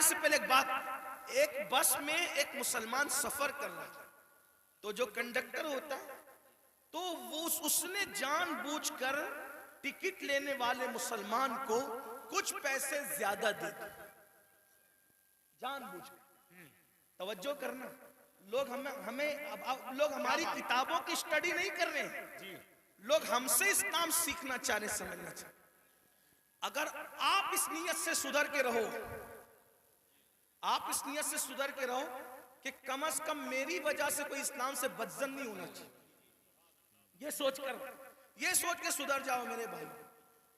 से पहले एक बात, एक बस में एक मुसलमान सफर कर रहा था, तो जो कंडक्टर होता है तो वो उसने जानबूझकर टिकट लेने वाले मुसलमान को कुछ पैसे ज्यादा दे दिए, जानबूझकर। तवज्जो करना, लोग अब लोग हमारी किताबों की स्टडी नहीं कर रहे हैं, लोग हमसे इस्लाम सीखना चाह रहे, समझना चाह रहे। अगर आप इस नियत से सुधर के रहो, आप इस नियत से सुधर के रहो कि कम से कम मेरी वजह से कोई इस्लाम से बदजन नहीं होना चाहिए, ये सोच के सुधर जाओ मेरे भाई।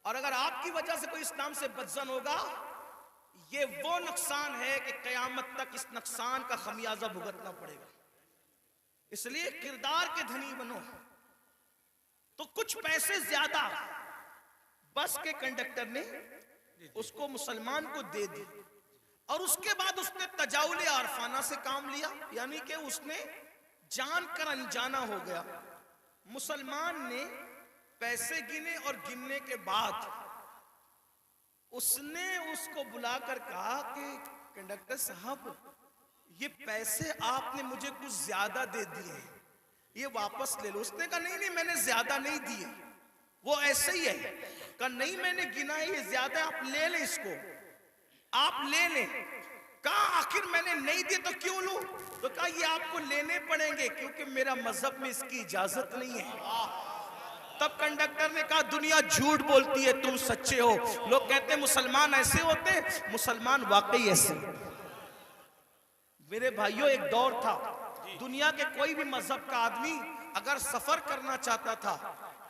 और अगर आपकी वजह से कोई इस्लाम से बदजन होगा, ये वो नुकसान है कि कयामत तक इस नुकसान का खमियाजा भुगतना पड़ेगा। इसलिए किरदार के धनी बनो। तो कुछ पैसे ज्यादा बस के कंडक्टर ने उसको मुसलमान को दे दी, और उसके बाद उसने तजाउल आरफाना से काम लिया, यानी कि उसने जानकर अनजाना हो गया। मुसलमान ने पैसे गिने और गिनने के बाद उसने उसको बुलाकर कहा कि कंडक्टर साहब, ये पैसे आपने मुझे कुछ ज्यादा दे दिए हैं, ये वापस ले लो। उसने कहा नहीं मैंने ज्यादा नहीं दिए, वो ऐसे ही है। कहा नहीं मैंने गिना है, ये ज्यादा, आप ले लें इसको, आप ले लें। कहा आखिर मैंने नहीं दिए तो क्यों लूं? तो कहा ये आपको लेने पड़ेंगे क्योंकि मेरा मजहब में इसकी इजाजत नहीं है। तब कंडक्टर ने कहा दुनिया झूठ बोलती है, तुम सच्चे हो। लोग कहते हैं मुसलमान ऐसे होते हैं, मुसलमान वाकई ऐसे। मेरे भाइयों, एक दौर था, दुनिया के कोई भी मजहब का आदमी अगर सफर करना चाहता था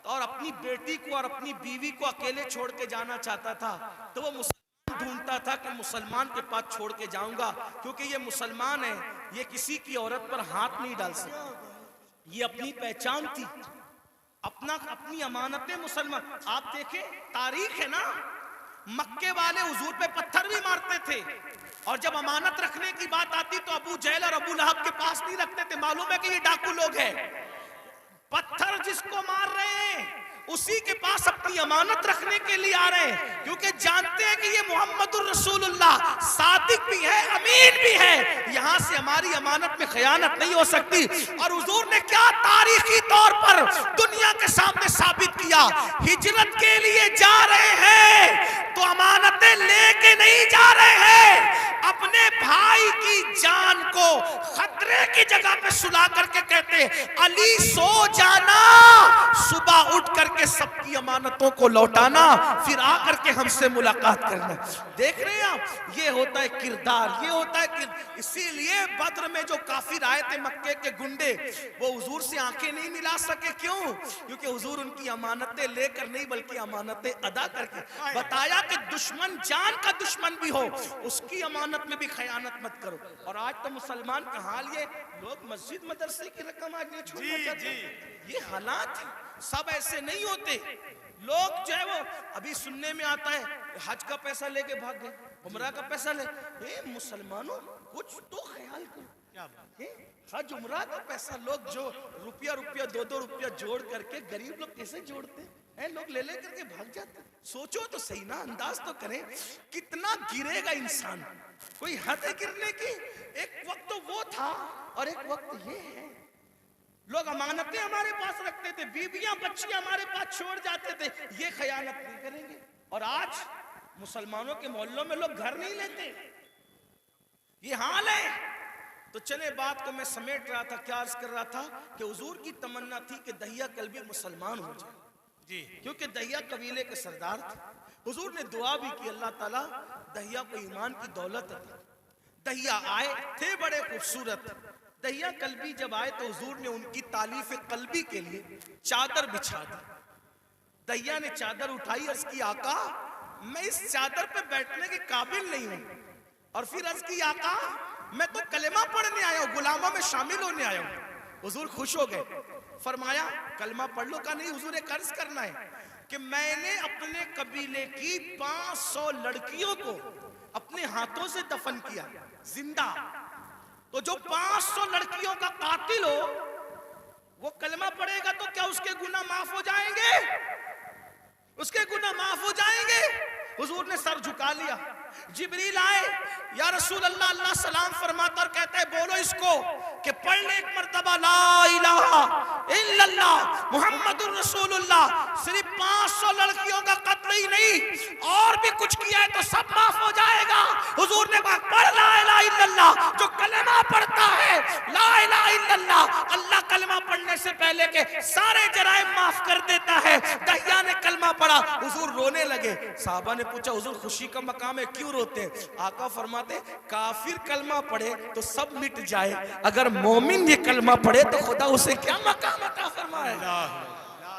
और अपनी बेटी को और अपनी बीवी को अकेले छोड़ के जाना चाहता था, तो वो मुसलमान ढूंढता था कि मुसलमान के पास छोड़ के जाऊंगा, क्योंकि ये मुसलमान है, ये किसी की औरत पर हाथ नहीं डाल सकता। ये अपनी पहचान थी, अपनी अमानतें मुसलमान। आप देखें तारीख है ना, मक्के वाले हुजूर पे पत्थर भी मारते थे, और जब अमानत रखने की बात आती तो अबू जहल और अबू लहब के पास नहीं रखते थे। मालूम है कि ये डाकू लोग हैं। पत्थर जिसको मार रहे हैं उसी के पास अपनी अमानत रखने के लिए आ रहे हैं, क्योंकि जानते हैं कि ये मोहम्मदुर रसूलुल्लाह सादिक भी है, अमीन भी है, यहां से हमारी अमानत में खयानत नहीं हो सकती। और हुजूर ने क्या तारीखी तौर पर दुनिया के सामने साबित किया, हिजरत के लिए जा रहे हैं तो अमानतें लेके नहीं जा रहे हैं, अपने भाई की जान को खतरे की जगह पे सुला करके कहते अली सो जाना, सुबह उठ करके सबकी अमानतों को लौटाना, फिर आकर के हमसे मुलाकात करना। देख रहे हैं आप, ये होता है किरदार, ये होता है इसीलिए बद्र में जो काफिर आए थे मक्के के गुंडे, वो हुजूर से आंखें नहीं मिला सके। क्यों? क्योंकि हुजूर उनकी अमानतें लेकर नहीं बल्कि अमानतें अदा करके बताया कि दुश्मन जान का दुश्मन भी हो, उसकी अमानत में भी खयानत मत करो। और आज तो मुसलमान का हाल ये, लोग मस्जिद मदरसे की रकम आज नहीं छोड़ना चाहते। ये हालात सब ऐसे नहीं होते। लोग जो है वो अभी सुनने में आता है हज का पैसा लेके भाग गए, उम्रा का पैसा ले। मुसलमानों कुछ तो ख्याल करो, हज उम्रा का पैसा लोग जो रुपया 2-2 रुपया जोड़ करके, गरीब लोग कैसे जोड़ते हैं, लोग ले करके भाग जाते। सोचो तो सही ना, अंदाज तो करें कितना गिरेगा इंसान, कोई हद है गिरने की। एक वक्त तो वो था और एक वक्त ये है। लोग अमानतें हमारे पास रखते थे, बीबियां बच्चियां हमारे पास छोड़ जाते थे, ये खयानत नहीं करेंगे। और आज मुसलमानों के मोहल्लों में लोग घर नहीं लेते, ये हाल है। तो चले बात को मैं समेट रहा था, क्या अर्ज कर रहा था कि हुजूर की तमन्ना थी कि दहिया कल्बी मुसलमान हो जाए जी, क्योंकि दहिया कबीले के सरदार थे। हुजूर ने दुआ भी की, अल्लाह ताला दहिया को ईमान की दौलत अता। दहिया आए थे बड़े खूबसूरत। दहिया कल्बी जब आए तो हुजूर ने उनकी तालीफ कल्बी के लिए चादर बिछा दी। दहिया ने चादर उठाई, अर्ज की आका मैं इस चादर पे बैठने के काबिल नहीं हूं। और फिर अर्ज की आका मैं तो कलेमा पढ़ने आया हूं, गुलामों में शामिल होने आया हूं। हुजूर खुश हो गए, फरमाया कलमा पढ़ लो। का नहीं हुजूर, एक अर्ज करना है कि मैंने अपने कबीले की 500 लड़कियों को अपने हाथों से दफन किया जिंदा। तो जो 500 लड़कियों का कातिल हो वो कलमा पढ़ेगा तो क्या उसके गुनाह माफ हो जाएंगे? उसके गुनाह माफ हो जाएंगे। हुजूर ने सर झुका लिया, जिब्रील आए, या रसूल अल्लाह, अल्लाह सलाम फरमाता और कहता है बोलो इसको कि पढ़ ले एक मर्तबा ला इलाहा इल्लल्लाह मुहम्मदुर रसूलुल्लाह। सिर्फ 500 लड़कियों का कत्ल ही नहीं, और भी कुछ किया है तो सब माफ हो जाएगा। हुजूर ने कहा पढ़ ला इलाहा इल्लल्लाह। जो कलमा पढ़ता है ला इलाहा इल्लल्लाह, अल्लाह कलमा पढ़ने से पहले के सारे जराइम माफ कर देता है। दहिया ने कलमा पढ़ा, हुजूर रोने लगे। साहबा ने पूछा हुजूर खुशी का मकाम है, क्यों रोते हैं? आका फरमाते काफिर कलमा पढ़े तो सब मिट जाए, अगर मोमिन ये कलमा पढ़े तो खुदा उसे क्या मकाम अता फरमाएगा।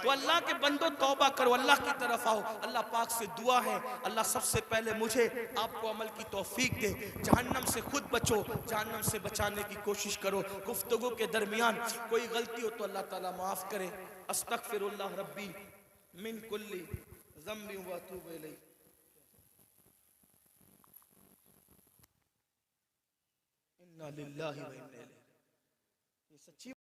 तो अल्लाह के बंदो तौबा करो, अल्लाह की तरफ आओ। अल्लाह पाक से दुआ है अल्लाह सबसे पहले मुझे आपको अमल की तौफीक दे। जहन्नम से खुद बचो, जहन्नम से बचाने की कोशिश करो। गुफ्तगू के दरमियान कोई गलती हो तो अल्लाह ताला माफ करे। अस्तगफिरुल्लाह रब्बी मिन कुल्ली ज़म्बि व अतूबु इलैह। इन्ना लिल्लाहि व इन्ना इलैहि। ये सच्ची